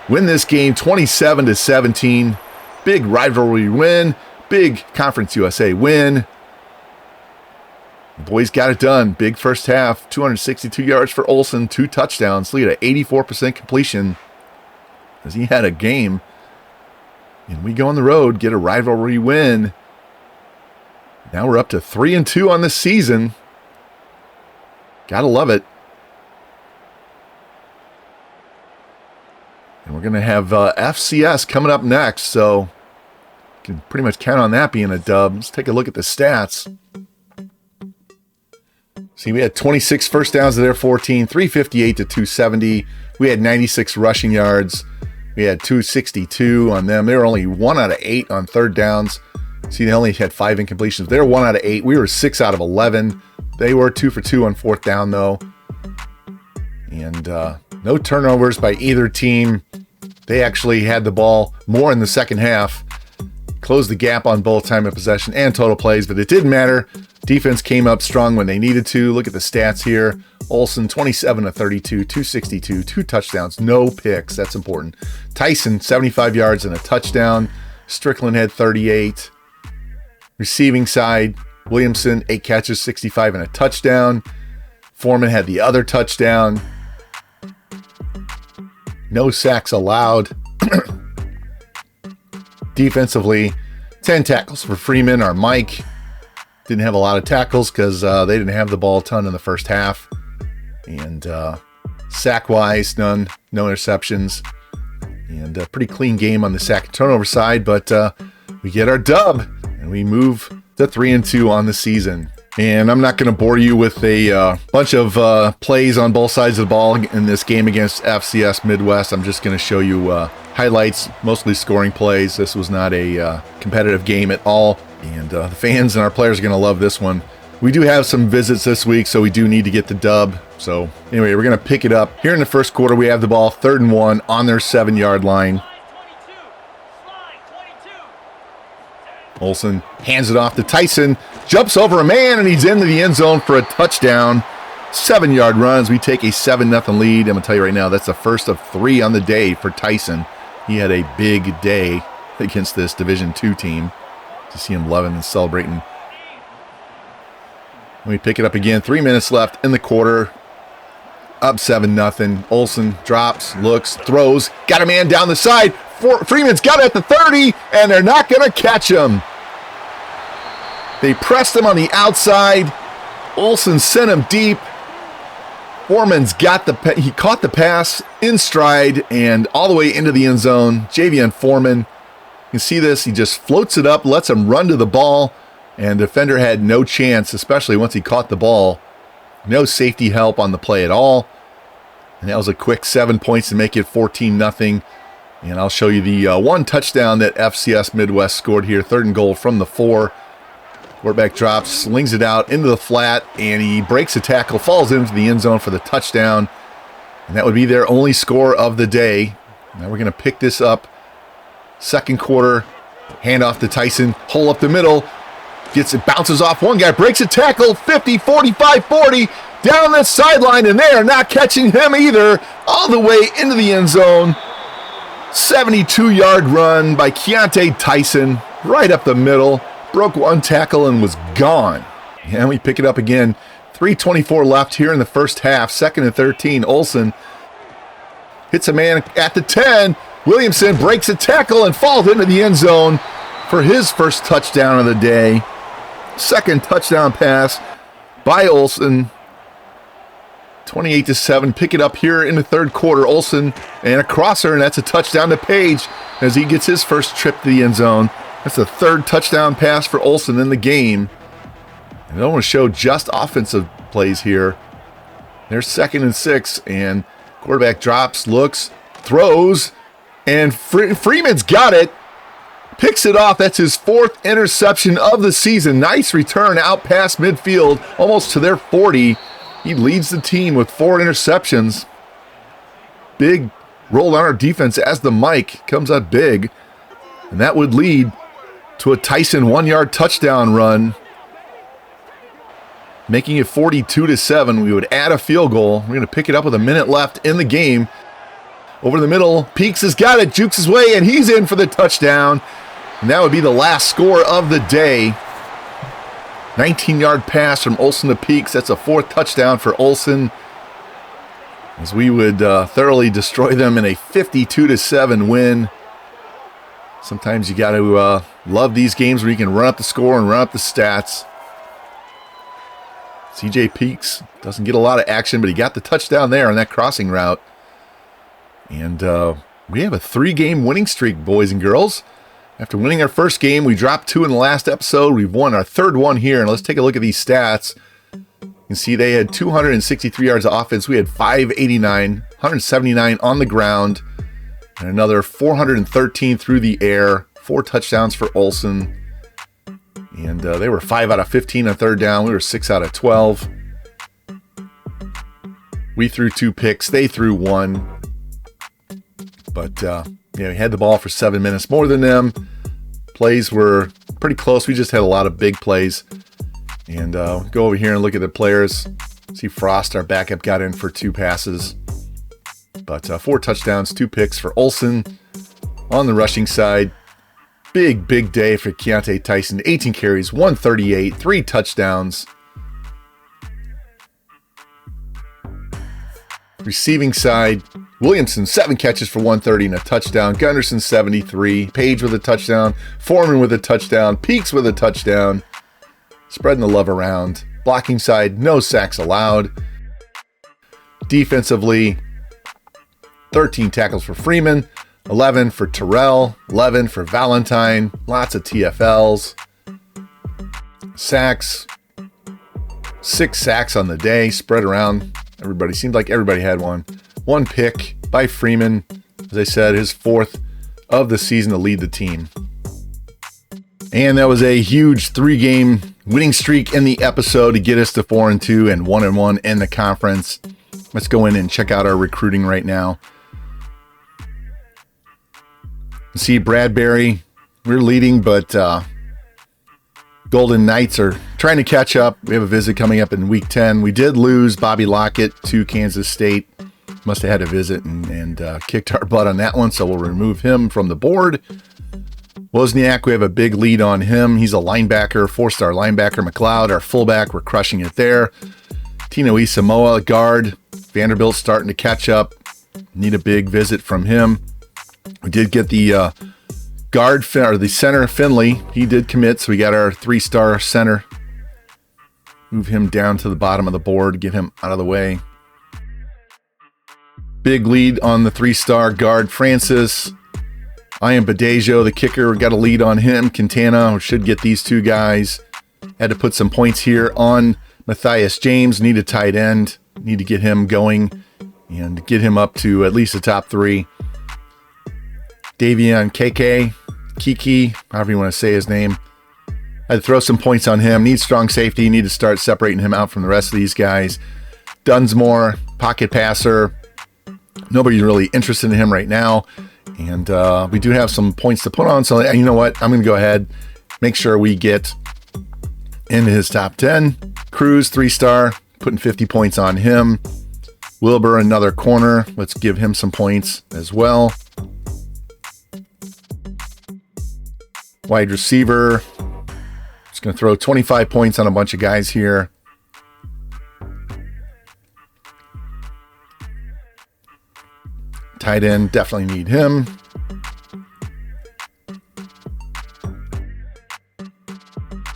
Win this game 27-17. Big rivalry win. Big Conference USA win. The boys got it done. Big first half. 262 yards for OLSEN. 2 touchdowns. Lead at 84% completion as he had a game. And we go on the road, get a rivalry win. Now we're up to 3-2 on the season. Gotta love it. And we're going to have FCS coming up next, so you can pretty much count on that being a dub. Let's take a look at the stats. See, we had 26 first downs to their 14, 358 to 270. We had 96 rushing yards. We had 262 on them. They were only 1 out of 8 on 3rd downs. See, they only had 5 incompletions. They were 1 out of 8. We were 6 out of 11. They were 2 for 2 on 4th down, though. And no turnovers by either team. They actually had the ball more in the second half. Closed the gap on both time of possession and total plays, but it didn't matter. Defense came up strong when they needed to. Look at the stats here. OLSEN 27 to 32, 262, 2 touchdowns, no picks. That's important. TYSON 75 yards and a touchdown. Strickland had 38. Receiving side, Williamson 8 catches, 65 and a touchdown. Foreman had the other touchdown. No sacks allowed. Defensively, 10 tackles for Freeman. Our Mike didn't have a lot of tackles because they didn't have the ball a ton in the first half. And sack-wise, no interceptions. And a pretty clean game on the sack and turnover side, but we get our dub, and we move to 3-2 on the season. And I'm not going to bore you with a bunch of plays on both sides of the ball in this game against FCS Midwest. I'm just going to show you highlights, mostly scoring plays. This was not a competitive game at all, and the fans and our players are going to love this one. We do have some visits this week, so we do need to get the dub. So anyway, we're going to pick it up. Here in the first quarter, we have the ball 3rd and 1 on their 7-yard line. OLSEN hands it off to TYSON, jumps over a man, and he's into the end zone for a touchdown. 7-yard runs. We take a 7-0 lead. I'm going to tell you right now, that's the first of 3 on the day for TYSON. He had a big day against this Division II team. To see him loving and celebrating. We pick it up again. 3 minutes left in the quarter. Up 7-0. OLSEN drops, looks, throws. Got a man down the side. Freeman's got it at the 30, and they're not going to catch him. They pressed him on the outside. OLSEN sent him deep. Foreman's got he caught the pass in stride and all the way into the end zone. Javion Foreman, you can see this. He just floats it up, lets him run to the ball, and the defender had no chance, especially once he caught the ball. No safety help on the play at all. And that was a quick 7 points to make it 14-0. And I'll show you the one touchdown that FCS Midwest scored here. 3rd and goal from the 4. Quarterback drops, slings it out into the flat, and he breaks a tackle, falls into the end zone for the touchdown. And that would be their only score of the day. Now we're going to pick this up. 2nd quarter, hand off to TYSON, hole up the middle. Gets it, bounces off one guy, breaks a tackle, 50, 45, 40, down the sideline, and they are not catching him either. All the way into the end zone. 72-yard run by Keontae TYSON, right up the middle. Broke one tackle and was gone. And we pick it up again. 3:24 left here in the first half. 2nd and 13. OLSEN hits a man at the 10. Williamson breaks a tackle and falls into the end zone for his first touchdown of the day. 2nd touchdown pass by OLSEN. 28-7. Pick it up here in the 3rd quarter. OLSEN and a crosser, and that's a touchdown to Page as he gets his first trip to the end zone. That's the 3rd touchdown pass for OLSEN in the game. And I don't want to show just offensive plays here. There's 2nd and 6, and quarterback drops, looks, throws, and Freeman's got it. Picks it off. That's his 4th interception of the season. Nice return out past midfield, almost to their 40. He leads the team with 4 interceptions. Big roll on our defense as the mic comes up big. And that would lead to a TYSON 1-yard touchdown run, making it 42-7. We would add a field goal. We're going to pick it up with a minute left in the game. Over the middle, Peaks has got it, jukes his way, and he's in for the touchdown. And that would be the last score of the day. 19-yard pass from OLSEN to Peaks. That's a 4th touchdown for OLSEN, as we would thoroughly destroy them in a 52-7 win. Sometimes you got to love these games where you can run up the score and run up the stats. CJ Peaks doesn't get a lot of action, but he got the touchdown there on that crossing route. And we have a 3-game winning streak, boys and girls. After winning our first game, we dropped 2 in the last episode. We've won our 3rd one here, and let's take a look at these stats. You can see they had 263 yards of offense. We had 589, 179 on the ground, and another 413 through the air. 4 touchdowns for OLSEN. And they were 5 out of 15 on 3rd down. We were 6 out of 12. We threw 2 picks. They threw 1. But, we had the ball for 7 minutes more than them. Plays were pretty close. We just had a lot of big plays. And go over here and look at the players. See Frost, our backup, got in for 2 passes. But 4 touchdowns, 2 picks for OLSEN. On the rushing side, big day for Keontae TYSON. 18 carries, 138, 3 touchdowns. Receiving side, Williamson, 7 catches for 130 and a touchdown. Gunderson, 73. Page with a touchdown. Foreman with a touchdown. Peaks with a touchdown. Spreading the love around. Blocking side, no sacks allowed. Defensively, 13 tackles for Freeman, 11 for Terrell, 11 for Valentine, lots of TFLs. Sacks, 6 sacks on the day, spread around. Everybody seemed like everybody had one. 1 pick by Freeman, as I said, his 4th of the season to lead the team. And that was a huge 3-game winning streak in the episode to get us to 4-2 and 1-1 in the conference. Let's go in and check out our recruiting right now. See Bradbury, we're leading, but Golden Knights are trying to catch up. We have a visit coming up in week 10. We did lose Bobby Lockett to Kansas State. Must have had a visit and kicked our butt on that one, so we'll remove him from the board. Wozniak, we have a big lead on him. He's a linebacker, 4-star linebacker. McLeod, our fullback, we're crushing it there. Tino Isamoa, guard. Vanderbilt starting to catch up. Need a big visit from him. We did get the guard, or the center, Finley. He did commit, so we got our 3-star center. Move him down to the bottom of the board, get him out of the way. Big lead on the 3-star guard, Francis. I am Badejo, the kicker. Got a lead on him. Quintana should get these 2 guys. Had to put some points here on Matthias James. Need a tight end. Need to get him going and get him up to at least the top 3. Davion Kiki, however you want to say his name. I had to throw some points on him. Needs strong safety. Need to start separating him out from the rest of these guys. Dunsmore, pocket passer. Nobody's really interested in him right now. And we do have some points to put on. So you know what? I'm going to go ahead, make sure we get into his top 10. Cruz, 3-star, putting 50 points on him. Wilbur, another corner. Let's give him some points as well. Wide receiver. Just going to throw 25 points on a bunch of guys here. Tight end, definitely need him.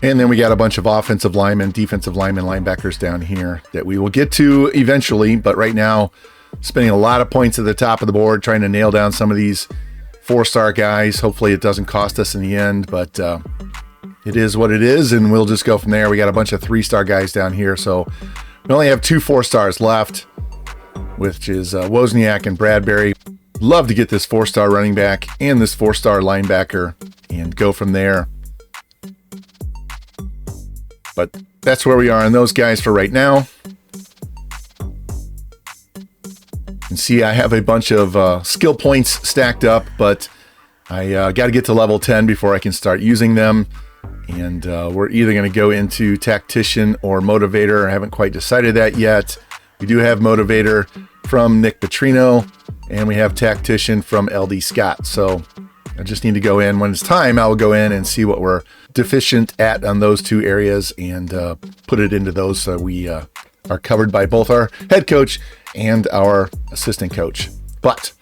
And then we got a bunch of offensive linemen, defensive linemen, linebackers down here that we will get to eventually. But right now, spending a lot of points at the top of the board, trying to nail down some of these 4-star guys. Hopefully it doesn't cost us in the end, but it is what it is, and we'll just go from there. We got a bunch of 3-star guys down here, so we only have 2 4-stars left, which is Wozniak and Bradbury. Love to get this 4-star running back and this 4-star linebacker and go from there. But that's where we are on those guys for right now. You can see I have a bunch of skill points stacked up, but I got to get to level 10 before I can start using them. And we're either going to go into Tactician or Motivator. I haven't quite decided that yet. We do have Motivator from Nick Petrino, and we have Tactician from LD Scott. So I just need to go in. When it's time, I will go in and see what we're deficient at on those 2 areas and put it into those so we are covered by both our head coach and our assistant coach. But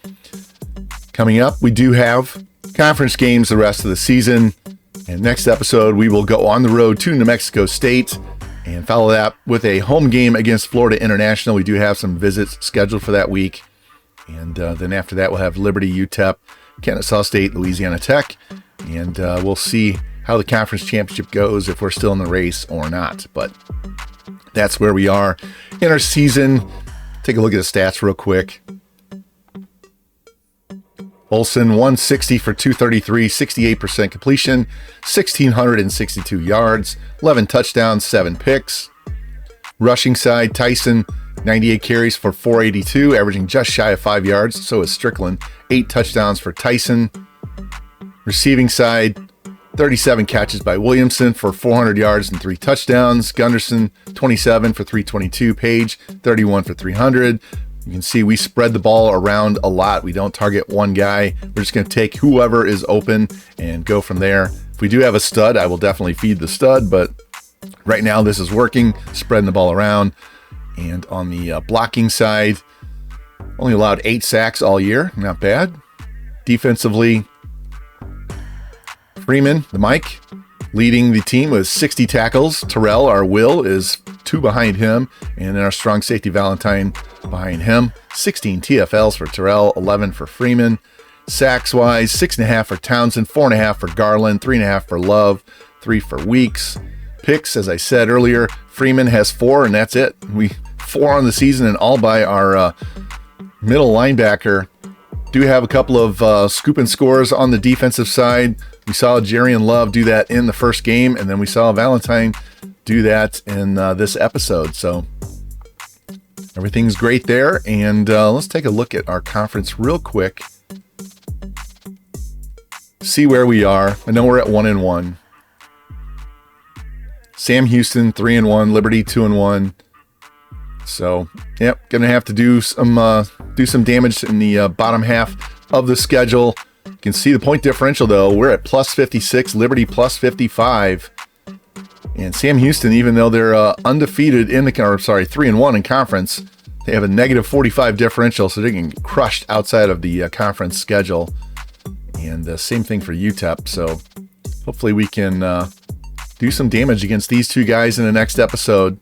coming up, we do have conference games the rest of the season. And next episode, we will go on the road to New Mexico State and follow that with a home game against Florida International. We do have some visits scheduled for that week. And then after that, we'll have Liberty, UTEP, Kennesaw State, Louisiana Tech. And we'll see how the conference championship goes, if we're still in the race or not. But that's where we are in our season. Take a look at the stats real quick. OLSEN 160 for 233, 68% completion, 1,662 yards, 11 touchdowns, 7 picks. Rushing side, TYSON 98 carries for 482, averaging just shy of 5 yards. So is Strickland, 8 touchdowns for TYSON. Receiving side, 37 catches by Williamson for 400 yards and 3 touchdowns. Gunderson, 27 for 322. Page, 31 for 300. You can see we spread the ball around a lot. We don't target one guy. We're just going to take whoever is open and go from there. If we do have a stud, I will definitely feed the stud, but right now this is working, spreading the ball around. And on the blocking side, only allowed 8 sacks all year. Not bad. Defensively, Freeman, the Mike, leading the team with 60 tackles. Terrell, our Will, is 2 behind him. And then our strong safety, Valentine, behind him. 16 TFLs for Terrell, 11 for Freeman. Sacks-wise, 6.5 for Townsend, 4.5 for Garland, 3.5 for Love, 3 for Weeks. Picks, as I said earlier, Freeman has 4, and that's it. 4 on the season, and all by our middle linebacker. Do have a couple of scoop and scores on the defensive side. We saw Jerry and Love do that in the first game, and then we saw Valentine do that in this episode. So everything's great there, and let's take a look at our conference real quick. See where we are. I know we're at 1-1. Sam Houston 3-1, Liberty 2-1. So, yep, gonna have to do some damage in the bottom half of the schedule. You can see the point differential though. We're at plus 56, Liberty plus 55, and Sam Houston, even though they're undefeated in the 3-1 in conference, they have a negative 45 differential, so they can get crushed outside of the conference schedule. And same thing for UTEP. So hopefully we can do some damage against these two guys in the next episode.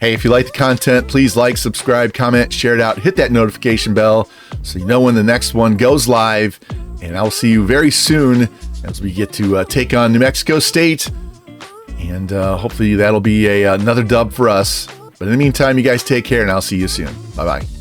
Hey, if you like the content, please like, subscribe, comment, share it out, hit that notification bell so you know when the next one goes live. And I'll see you very soon as we get to take on New Mexico State. And hopefully that'll be another dub for us. But in the meantime, you guys take care, and I'll see you soon. Bye-bye.